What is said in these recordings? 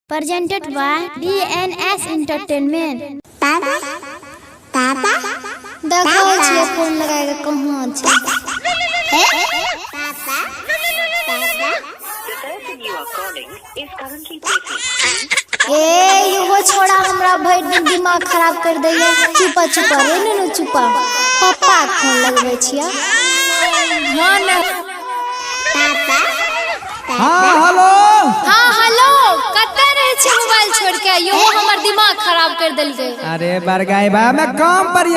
presented by DNS Entertainment। पापा पापा देखो छिए फोन लगाएगा कहाँ छै पापा पापा The person you are calling is currently busy. ए युवा छोड़ा हमरा भर दिन दिमाग खराब कर दैए। चुपा चुपा रे नुनु चुपा पापा फोन लगबै छिया। हां ना पापा हाँ हेलो। हां हेलो कते रहे छी मोबाइल छोड़ के यो हमर दिमाग खराब कर देलकै। अरे बरगाई बा मैं काम पर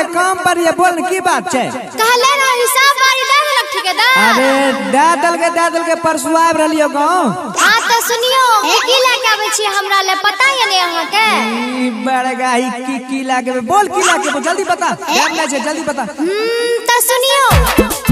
ये बोल न की बात छै। कहले ना हिसाब बारी दे देलक ठेकेदार। अरे दे दल के परसू आब रहलियो गांव। हां त सुनियो की लेके आबै छी हमरा ले पता है ने अहाँ के। ई बरगाई की लागे बोल की लागे जल्दी बता। टाइम नहीं छै जल्दी बता। त सुनियो